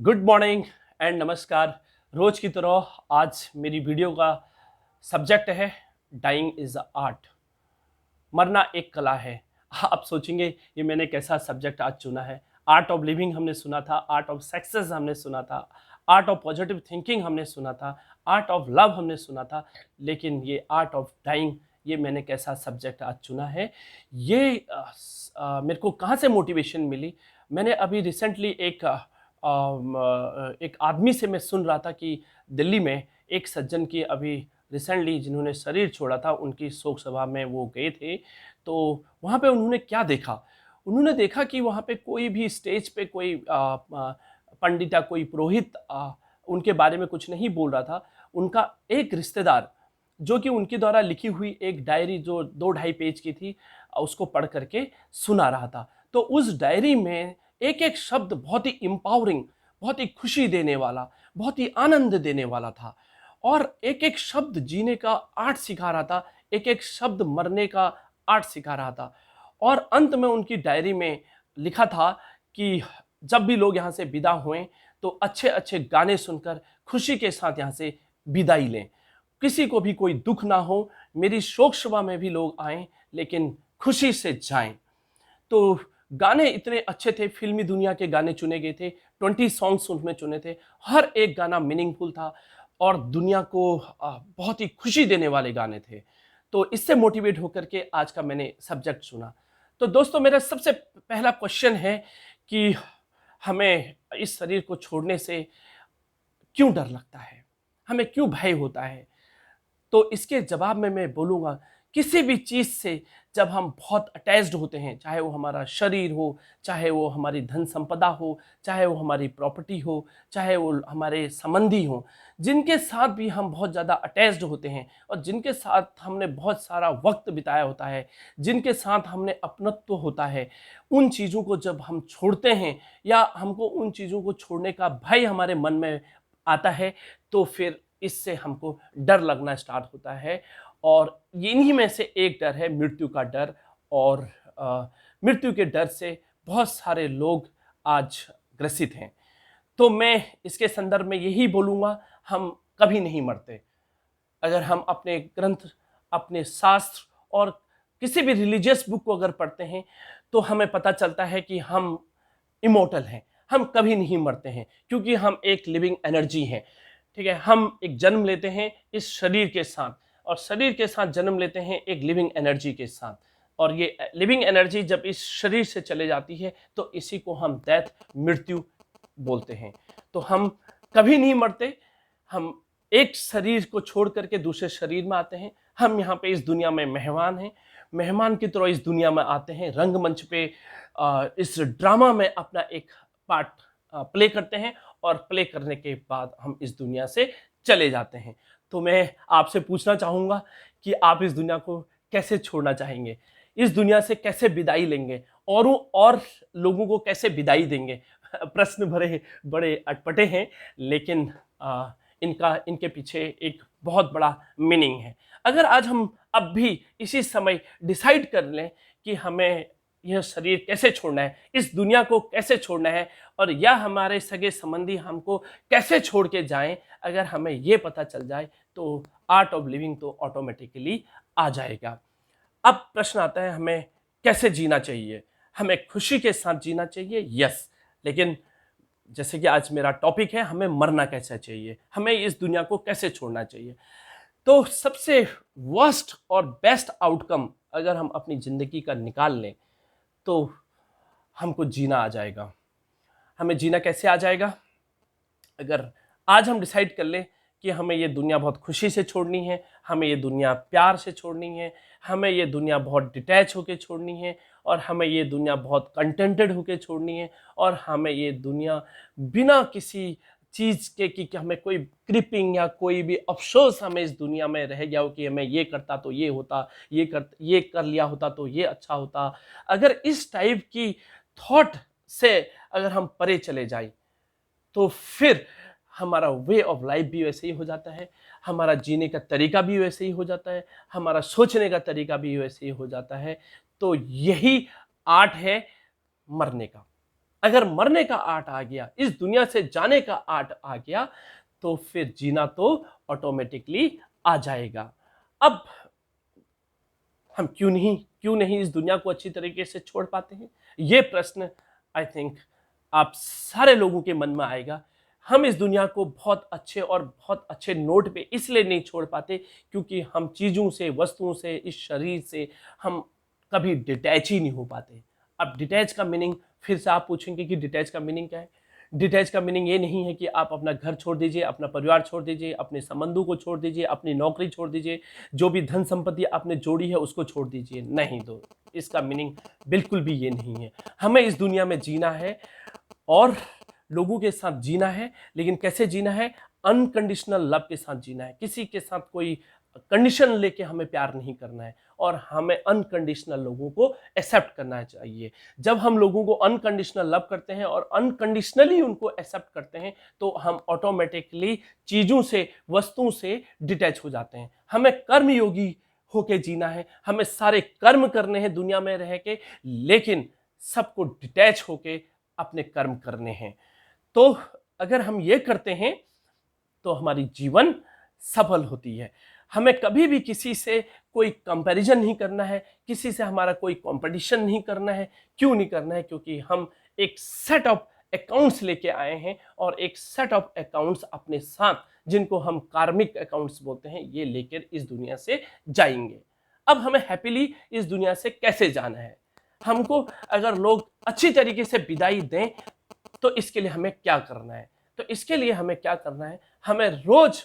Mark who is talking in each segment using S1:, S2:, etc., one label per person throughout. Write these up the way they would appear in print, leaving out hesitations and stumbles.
S1: Good morning and नमस्कार। रोज की तरह आज मेरी वीडियो का सब्जेक्ट है डाइंग इज अ आर्ट। मरना एक कला है। आप सोचेंगे ये मैंने कैसा सब्जेक्ट आज चुना है। आर्ट ऑफ लिविंग हमने सुना था, आर्ट ऑफ सक्सेस हमने सुना था, आर्ट ऑफ पॉजिटिव थिंकिंग हमने सुना था, आर्ट ऑफ लव हमने सुना था, लेकिन ये आर्ट ऑफ डाइंग ये मैंने कैसा सब्जेक्ट आज चुना है। ये मेरे को कहाँ से मोटिवेशन मिली। मैंने अभी रिसेंटली एक आदमी से मैं सुन रहा था कि दिल्ली में एक सज्जन की अभी रिसेंटली जिन्होंने शरीर छोड़ा था उनकी शोक सभा में वो गए थे। तो वहाँ पे उन्होंने क्या देखा, उन्होंने देखा कि वहाँ पे कोई भी स्टेज पे कोई पंडित या कोई पुरोहित उनके बारे में कुछ नहीं बोल रहा था। उनका एक रिश्तेदार जो कि उनके द्वारा लिखी हुई एक डायरी जो 2-2.5 पेज की थी उसको पढ़ करके सुना रहा था। तो उस डायरी में एक एक शब्द बहुत ही एम्पावरिंग, बहुत ही खुशी देने वाला, बहुत ही आनंद देने वाला था और एक एक शब्द जीने का आर्ट सिखा रहा था, एक एक शब्द मरने का आर्ट सिखा रहा था। और अंत में उनकी डायरी में लिखा था कि जब भी लोग यहाँ से विदा हुए तो अच्छे अच्छे गाने सुनकर खुशी के साथ यहाँ से विदाई लें, किसी को भी कोई दुख ना हो, मेरी शोक सभा में भी लोग आएं लेकिन खुशी से जाएं। तो गाने इतने अच्छे थे, फिल्मी दुनिया के गाने चुने गए थे, 20 सॉन्ग्स उनमें चुने थे, हर एक गाना मीनिंगफुल था और दुनिया को बहुत ही खुशी देने वाले गाने थे। तो इससे मोटिवेट होकर के आज का मैंने सब्जेक्ट चुना। तो दोस्तों मेरा सबसे पहला क्वेश्चन है कि हमें इस शरीर को छोड़ने से क्यों डर लगता है, हमें क्यों भय होता है। तो इसके जवाब में मैं बोलूँगा किसी भी चीज़ से जब हम बहुत अटैच्ड होते हैं, चाहे वो हमारा शरीर हो, चाहे वो हमारी धन संपदा हो, चाहे वो हमारी प्रॉपर्टी हो, चाहे वो हमारे संबंधी हो, जिनके साथ भी हम बहुत ज़्यादा अटैच्ड होते हैं और जिनके साथ हमने बहुत सारा वक्त बिताया होता है, जिनके साथ हमने अपनत्व होता है, उन चीज़ों को जब हम छोड़ते हैं या हमको उन चीज़ों को छोड़ने का भय हमारे मन में आता है तो फिर इससे हमको डर लगना स्टार्ट होता है। और इन्हीं में से एक डर है मृत्यु का डर। और मृत्यु के डर से बहुत सारे लोग आज ग्रसित हैं। तो मैं इसके संदर्भ में यही बोलूँगा, हम कभी नहीं मरते। अगर हम अपने ग्रंथ, अपने शास्त्र और किसी भी रिलीजियस बुक को अगर पढ़ते हैं तो हमें पता चलता है कि हम इमोर्टल हैं, हम कभी नहीं मरते हैं क्योंकि हम एक लिविंग एनर्जी हैं। ठीक है, हम एक जन्म लेते हैं इस शरीर के साथ और शरीर के साथ जन्म लेते हैं एक लिविंग एनर्जी के साथ। और ये लिविंग एनर्जी जब इस शरीर से चले जाती है तो इसी को हम डेथ, मृत्यु बोलते हैं। तो हम कभी नहीं मरते, हम एक शरीर को छोड़ करके दूसरे शरीर में आते हैं। हम यहाँ पे इस दुनिया में मेहमान हैं, मेहमान की तरह इस दुनिया में आते हैं, रंगमंच पे इस ड्रामा में अपना एक पार्ट प्ले करते हैं और प्ले करने के बाद हम इस दुनिया से चले जाते हैं। तो मैं आपसे पूछना चाहूँगा कि आप इस दुनिया को कैसे छोड़ना चाहेंगे, इस दुनिया से कैसे विदाई लेंगे और लोगों को कैसे विदाई देंगे। प्रश्न भरे बड़े अटपटे हैं लेकिन इनके पीछे एक बहुत बड़ा मीनिंग है। अगर आज हम अब भी इसी समय डिसाइड कर लें कि हमें यह शरीर कैसे छोड़ना है, इस दुनिया को कैसे छोड़ना है और या हमारे सगे संबंधी हमको कैसे छोड़ के जाएं, अगर हमें ये पता चल जाए तो आर्ट ऑफ लिविंग तो ऑटोमेटिकली आ जाएगा। अब प्रश्न आता है हमें कैसे जीना चाहिए। हमें खुशी के साथ जीना चाहिए, यस, लेकिन जैसे कि आज मेरा टॉपिक है हमें मरना कैसे चाहिए, हमें इस दुनिया को कैसे छोड़ना चाहिए। तो सबसे वर्स्ट और बेस्ट आउटकम अगर हम अपनी ज़िंदगी का निकाल लें तो हमको जीना आ जाएगा। हमें जीना कैसे आ जाएगा? अगर आज हम डिसाइड कर लें कि हमें ये दुनिया बहुत खुशी से छोड़नी है, हमें ये दुनिया प्यार से छोड़नी है, हमें ये दुनिया बहुत डिटैच होकर छोड़नी है और हमें ये दुनिया बहुत कंटेंटेड होकर छोड़नी है और हमें ये दुनिया बिना किसी चीज़ के कि हमें कोई क्रिपिंग या कोई भी अफसोस हमें इस दुनिया में रह गया हो कि हमें ये करता तो ये होता, ये कर लिया होता तो ये अच्छा होता। अगर इस टाइप की थॉट से अगर हम परे चले जाए तो फिर हमारा वे ऑफ लाइफ भी वैसे ही हो जाता है, हमारा जीने का तरीका भी वैसे ही हो जाता है, हमारा सोचने का तरीका भी वैसे ही हो जाता है। तो यही आर्ट है मरने का। अगर मरने का आर्ट आ गया, इस दुनिया से जाने का आर्ट आ गया, तो फिर जीना तो ऑटोमेटिकली आ जाएगा। अब हम क्यों नहीं इस दुनिया को अच्छी तरीके से छोड़ पाते हैं? ये प्रश्न आई थिंक आप सारे लोगों के मन में आएगा। हम इस दुनिया को बहुत अच्छे और बहुत अच्छे नोट पे इसलिए नहीं छोड़ पाते क्योंकि हम चीज़ों से, वस्तुओं से, इस शरीर से हम कभी डिटैच ही नहीं हो पाते। अब डिटैच का मीनिंग फिर से आप पूछेंगे कि डिटैच का मीनिंग क्या है? डिटैच का मीनिंग ये नहीं है कि आप अपना घर छोड़ दीजिए, अपना परिवार छोड़ दीजिए, अपने संबंधों को छोड़ दीजिए, अपनी नौकरी छोड़ दीजिए, जो भी धन संपत्ति आपने जोड़ी है उसको छोड़ दीजिए। नहीं दोस्त, इसका मीनिंग बिल्कुल भी ये नहीं है। हमें इस दुनिया में जीना है और लोगों के साथ जीना है, लेकिन कैसे जीना है? अनकंडीशनल लव के साथ जीना है। किसी के साथ कोई कंडीशन लेके हमें प्यार नहीं करना है और हमें अनकंडीशनल लोगों को एक्सेप्ट करना चाहिए। जब हम लोगों को अनकंडीशनल लव करते हैं और अनकंडीशनली उनको एक्सेप्ट करते हैं तो हम ऑटोमेटिकली चीज़ों से, वस्तुओं से डिटैच हो जाते हैं। हमें कर्मयोगी होके जीना है, हमें सारे कर्म करने हैं दुनिया में रह के, लेकिन सबको डिटैच होके अपने कर्म करने हैं। तो अगर हम ये करते हैं तो हमारी जीवन सफल होती है। हमें कभी भी किसी से कोई कंपैरिजन नहीं करना है, किसी से हमारा कोई कंपटीशन नहीं करना है। क्यों नहीं करना है? क्योंकि हम एक सेट ऑफ अकाउंट्स लेके आए हैं और एक सेट ऑफ अकाउंट्स अपने साथ, जिनको हम कार्मिक अकाउंट्स बोलते हैं, ये लेकर इस दुनिया से जाएंगे। अब हमें हैप्पीली इस दुनिया से कैसे जाना है? हमको अगर लोग अच्छी तरीके से विदाई दें तो इसके लिए हमें क्या करना है? तो इसके लिए हमें क्या करना है? हमें रोज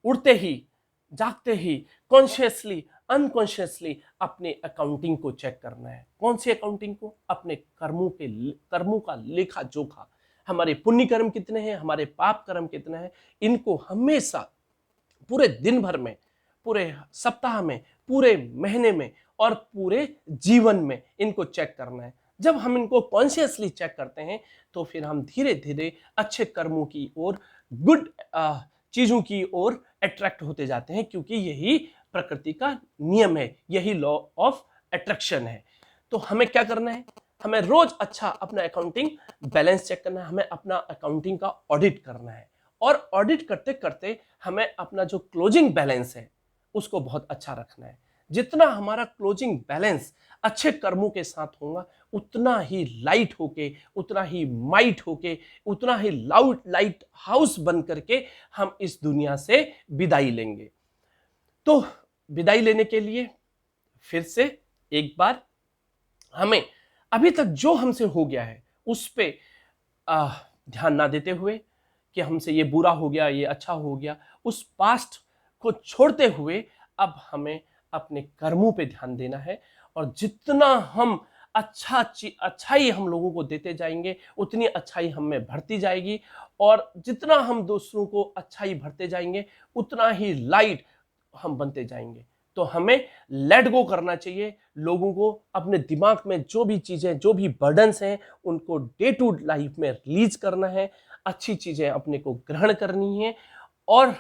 S1: उठते ही, जागते ही, कॉन्शियसली, अनकॉन्शियसली अपने अकाउंटिंग को चेक करना है। कौन सी अकाउंटिंग को? अपने कर्मों का लेखा जोखा। हमारे पुण्य कर्म कितने हैं, हमारे पाप कर्म कितने हैं, इनको हमेशा पूरे दिन भर में, पूरे सप्ताह में, पूरे महीने में और पूरे जीवन में इनको चेक करना है। जब हम इनको कॉन्शियसली चेक करते हैं तो फिर हम धीरे धीरे अच्छे कर्मों की ओर, गुड चीज़ों की ओर अट्रैक्ट होते जाते हैं, क्योंकि यही प्रकृति का नियम है, यही लॉ ऑफ अट्रैक्शन है। तो हमें क्या करना है? हमें रोज अच्छा अपना अकाउंटिंग बैलेंस चेक करना है, हमें अपना अकाउंटिंग का ऑडिट करना है और ऑडिट करते करते हमें अपना जो क्लोजिंग बैलेंस है उसको बहुत अच्छा रखना है। जितना हमारा क्लोजिंग बैलेंस अच्छे कर्मों के साथ होगा, उतना ही लाइट होके, उतना ही माइट होके, उतना ही लाइट हाउस बन करके हम इस दुनिया से विदाई लेंगे। तो विदाई लेने के लिए फिर से एक बार हमें अभी तक जो हमसे हो गया है उस पे ध्यान ना देते हुए कि हमसे ये बुरा हो गया, ये अच्छा हो गया, उस पास्ट को छोड़ते हुए अब हमें अपने कर्मों पे ध्यान देना है। और जितना हम अच्छाई हम लोगों को देते जाएंगे, उतनी अच्छाई हम में बढ़ती जाएगी और जितना हम दूसरों को अच्छाई भरते जाएंगे, उतना ही लाइट हम बनते जाएंगे। तो हमें लेट गो करना चाहिए लोगों को। अपने दिमाग में जो भी चीजें, जो भी बर्डन्स हैं, उनको डे टू लाइफ में रिलीज करना है। अच्छी चीजें अपने को ग्रहण करनी है और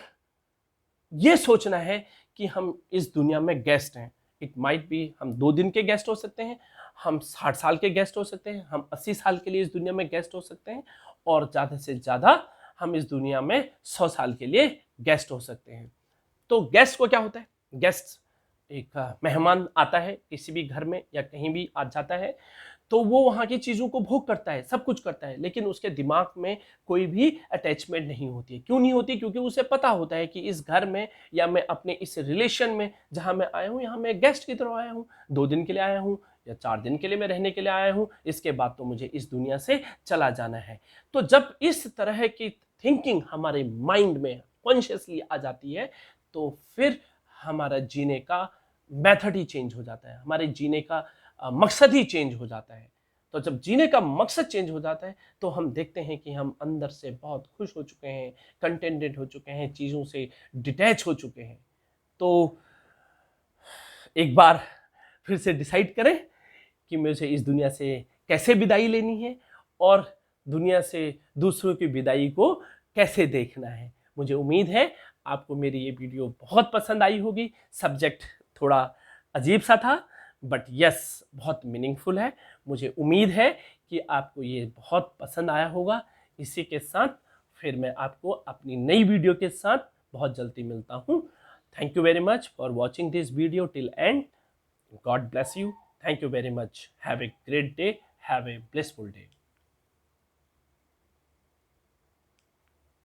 S1: ये सोचना है कि हम इस दुनिया में गेस्ट हैं। इट माइट बी हम 2 दिन के गेस्ट हो सकते हैं, हम 60 साल के गेस्ट हो सकते हैं, हम 80 साल के लिए इस दुनिया में गेस्ट हो सकते हैं और ज़्यादा से ज़्यादा हम इस दुनिया में 100 साल के लिए गेस्ट हो सकते हैं। तो गेस्ट को क्या होता है? गेस्ट एक मेहमान आता है किसी भी घर में या कहीं भी आ जाता है, तो वो वहाँ की चीज़ों को भोग करता है, सब कुछ करता है, लेकिन उसके दिमाग में कोई भी अटैचमेंट नहीं होती है। क्यों नहीं होती? क्योंकि उसे पता होता है कि इस घर में या मैं अपने इस रिलेशन में जहाँ मैं आया हूँ, यहाँ मैं गेस्ट की तरह आया हूँ, 2 दिन के लिए आया हूँ या 4 दिन के लिए मैं रहने के लिए आया हूँ, इसके बाद तो मुझे इस दुनिया से चला जाना है। तो जब इस तरह की थिंकिंग हमारे माइंड में कॉन्शियसली आ जाती है तो फिर हमारा जीने का मेथड ही चेंज हो जाता है, हमारे जीने का मकसद ही चेंज हो जाता है। तो जब जीने का मकसद चेंज हो जाता है तो हम देखते हैं कि हम अंदर से बहुत खुश हो चुके हैं, कंटेंटेड हो चुके हैं, चीज़ों से डिटैच हो चुके हैं। तो एक बार फिर से डिसाइड करें कि मुझे इस दुनिया से कैसे विदाई लेनी है और दुनिया से दूसरों की विदाई को कैसे देखना है। मुझे उम्मीद है आपको मेरी ये वीडियो बहुत पसंद आई होगी। सब्जेक्ट थोड़ा अजीब सा था बट यस बहुत मीनिंगफुल है। मुझे उम्मीद है कि आपको ये बहुत पसंद आया होगा। इसी के साथ फिर मैं आपको अपनी नई वीडियो के साथ बहुत जल्दी मिलता हूँ। Thank you very much for watching this video till and. God bless you. Thank you very much. Have a great day. Have a blessful day.